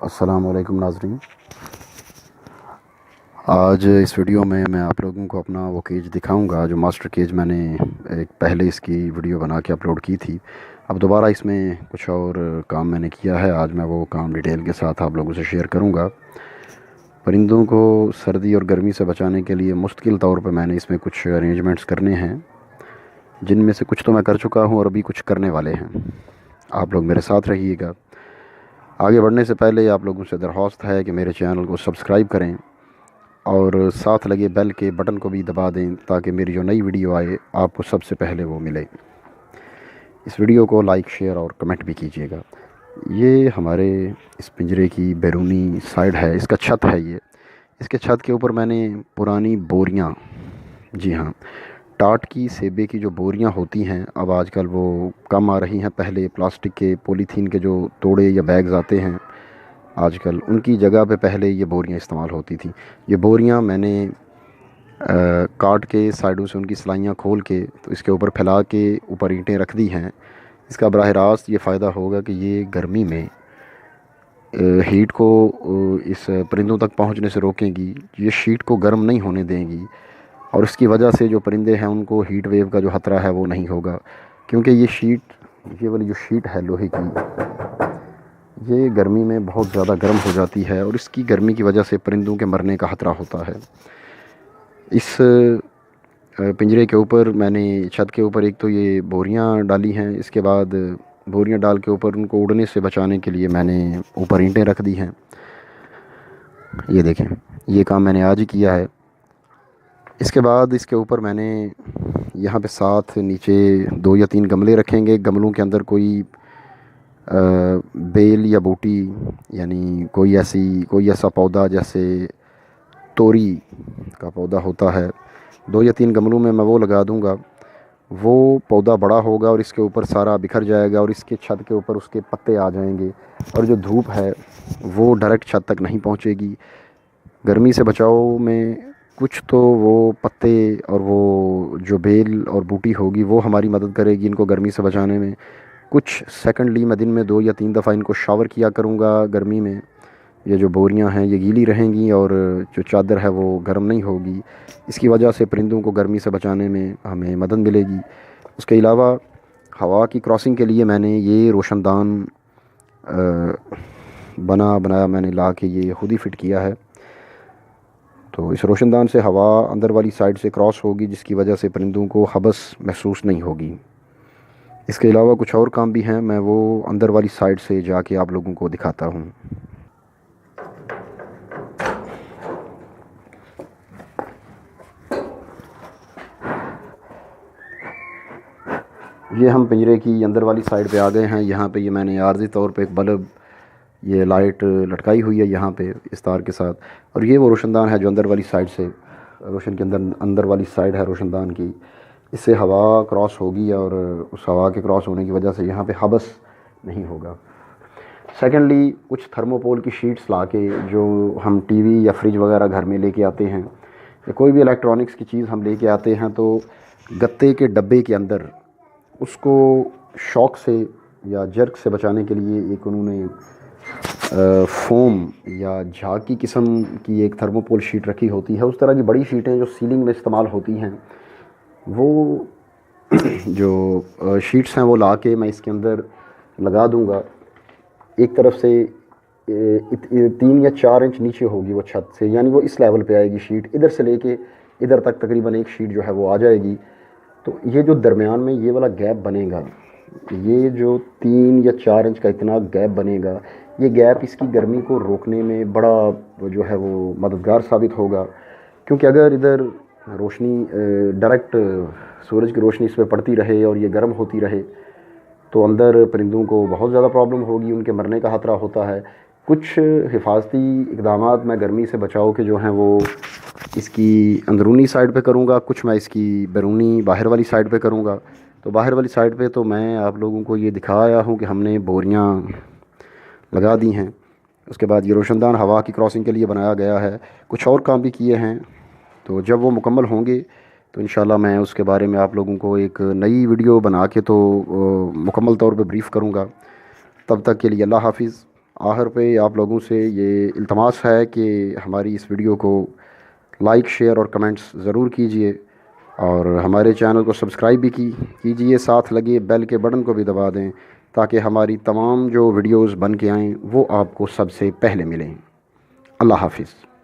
السلام علیکم ناظرین، آج اس ویڈیو میں آپ لوگوں کو اپنا وہ کیج دکھاؤں گا جو ماسٹر کیج میں نے ایک پہلے اس کی ویڈیو بنا کے اپلوڈ کی تھی۔ اب دوبارہ اس میں کچھ اور کام میں نے کیا ہے، آج میں وہ کام ڈیٹیل کے ساتھ آپ لوگوں سے شیئر کروں گا۔ پرندوں کو سردی اور گرمی سے بچانے کے لیے مستقل طور پہ میں نے اس میں کچھ ارینجمنٹس کرنے ہیں، جن میں سے کچھ تو میں کر چکا ہوں اور ابھی کچھ کرنے والے ہیں۔ آپ لوگ میرے ساتھ رہیے گا۔ آگے بڑھنے سے پہلے آپ لوگوں سے درخواست ہے کہ میرے چینل کو سبسکرائب کریں اور ساتھ لگے بیل کے بٹن کو بھی دبا دیں تاکہ میری جو نئی ویڈیو آئے آپ کو سب سے پہلے وہ ملے۔ اس ویڈیو کو لائک، شیئر اور کمنٹ بھی کیجیے گا۔ یہ ہمارے اس پنجرے کی بیرونی سائیڈ ہے، اس کا چھت ہے۔ اس کے چھت کے اوپر میں نے پرانی بوریاں، جی ہاں، ٹاٹ کی سیبے کی جو بوریاں ہوتی ہیں، اب آج کل وہ کم آ رہی ہیں۔ پہلے پلاسٹک کے پولی تھین کے جو توڑے یا بیگز آتے ہیں آج کل، ان کی جگہ پہ پہلے یہ بوریاں استعمال ہوتی تھیں۔ یہ بوریاں میں نے کاٹ کے سائڈوں سے ان کی سلائیاں کھول کے تو اس کے اوپر پھیلا کے اوپر اینٹیں رکھ دی ہیں۔ اس کا براہ راست یہ فائدہ ہوگا کہ یہ گرمی میں ہیٹ کو اس پرندوں تک پہنچنے سے روکیں گی، یہ شیٹ کو گرم نہیں ہونے دیں گی، اور اس کی وجہ سے جو پرندے ہیں ان کو ہیٹ ویو کا جو خطرہ ہے وہ نہیں ہوگا، کیونکہ یہ والی جو شیٹ ہے لوہے کی، یہ گرمی میں بہت زیادہ گرم ہو جاتی ہے اور اس کی گرمی کی وجہ سے پرندوں کے مرنے کا خطرہ ہوتا ہے۔ اس پنجرے کے اوپر میں نے چھت کے اوپر ایک تو یہ بوریاں ڈالی ہیں، اس کے بعد بوریاں ڈال کے اوپر ان کو اڑنے سے بچانے کے لیے میں نے اوپر اینٹیں رکھ دی ہیں۔ یہ دیکھیں، یہ کام میں نے آج ہی کیا ہے۔ اس کے بعد اس کے اوپر میں نے یہاں پہ ساتھ نیچے 2 یا 3 گملے رکھیں گے۔ گملوں کے اندر کوئی بیل یا بوٹی، یعنی کوئی ایسا پودا جیسے توری کا پودا ہوتا ہے، 2 یا 3 گملوں میں وہ لگا دوں گا۔ وہ پودا بڑا ہوگا اور اس کے اوپر سارا بکھر جائے گا اور اس کے چھت کے اوپر اس کے پتے آ جائیں گے، اور جو دھوپ ہے وہ ڈائریکٹ چھت تک نہیں پہنچے گی۔ گرمی سے بچاؤ میں کچھ تو وہ پتے اور وہ جو بیل اور بوٹی ہوگی وہ ہماری مدد کرے گی ان کو گرمی سے بچانے میں۔ کچھ سیکنڈلی میں دن میں 2 یا 3 دفعہ ان کو شاور کیا کروں گا گرمی میں۔ یہ جو بوریاں ہیں یہ گیلی رہیں گی اور جو چادر ہے وہ گرم نہیں ہوگی، اس کی وجہ سے پرندوں کو گرمی سے بچانے میں ہمیں مدد ملے گی۔ اس کے علاوہ ہوا کی کراسنگ کے لیے میں نے یہ روشن دان بنایا میں نے لا کے یہ خود ہی فٹ کیا ہے، تو اس روشن دان سے ہوا اندر والی سائڈ سے کراس ہوگی، جس کی وجہ سے پرندوں کو حبس محسوس نہیں ہوگی۔ اس کے علاوہ کچھ اور کام بھی ہیں، میں وہ اندر والی سائڈ سے جا کے آپ لوگوں کو دکھاتا ہوں۔ یہ ہم پنجرے کی اندر والی سائڈ پہ آ گئے ہیں۔ یہاں پہ یہ میں نے عارضی طور پہ ایک بلب، یہ لائٹ لٹکائی ہوئی ہے یہاں پہ اس تار کے ساتھ، اور یہ وہ روشن دان ہے جو اندر والی سائڈ سے، روشن کے اندر والی سائڈ ہے روشن دان کی، اس سے ہوا کراس ہوگی اور اس ہوا کے کراس ہونے کی وجہ سے یہاں پہ حبس نہیں ہوگا۔ سیکنڈلی کچھ تھرموپول کی شیٹس لا کے، جو ہم ٹی وی یا فریج وغیرہ گھر میں لے کے آتے ہیں یا کوئی بھی الیکٹرانکس کی چیز ہم لے کے آتے ہیں، تو گتے کے ڈبے کے اندر اس کو شاک سے یا جرک سے بچانے کے لیے ایک انہوں نے فوم یا جھاگ کی قسم کی ایک تھرموپول شیٹ رکھی ہوتی ہے۔ اس طرح کی بڑی شیٹیں جو سیلنگ میں استعمال ہوتی ہیں، وہ جو شیٹس ہیں وہ لا کے میں اس کے اندر لگا دوں گا۔ ایک طرف سے 3 یا 4 انچ نیچے ہوگی وہ چھت سے، یعنی وہ اس لیول پہ آئے گی شیٹ، ادھر سے لے کے ادھر تک تقریباً ایک شیٹ جو ہے وہ آ جائے گی۔ تو یہ جو درمیان میں یہ والا گیپ بنے گا، یہ جو 3 یا 4 انچ کا اتنا گیپ بنے گا، یہ گیپ اس کی گرمی کو روکنے میں بڑا جو ہے وہ مددگار ثابت ہوگا، کیونکہ اگر ادھر روشنی ڈائریکٹ سورج کی روشنی اس پہ پڑتی رہے اور یہ گرم ہوتی رہے تو اندر پرندوں کو بہت زیادہ پرابلم ہوگی، ان کے مرنے کا خطرہ ہوتا ہے۔ کچھ حفاظتی اقدامات میں گرمی سے بچاؤ کے جو ہیں وہ اس کی اندرونی سائڈ پہ کروں گا، کچھ میں اس کی بیرونی باہر والی سائڈ پہ کروں گا۔ تو باہر والی سائڈ پہ تو میں آپ لوگوں کو یہ دکھایا ہوں کہ ہم نے بوریاں لگا دی ہیں۔ اس کے بعد یہ روشن دان ہوا کی کراسنگ کے لیے بنایا گیا ہے۔ کچھ اور کام بھی کیے ہیں، تو جب وہ مکمل ہوں گے تو انشاءاللہ میں اس کے بارے میں آپ لوگوں کو ایک نئی ویڈیو بنا کے تو مکمل طور پہ بریف کروں گا۔ تب تک کے لیے اللہ حافظ۔ آخر پہ آپ لوگوں سے یہ التماس ہے کہ ہماری اس ویڈیو کو لائک، شیئر اور کمنٹس ضرور کیجئے، اور ہمارے چینل کو سبسکرائب بھی کیجئے، ساتھ لگے بیل کے بٹن کو بھی دبا دیں تاکہ ہماری تمام جو ویڈیوز بن کے آئیں وہ آپ کو سب سے پہلے ملیں۔ اللہ حافظ۔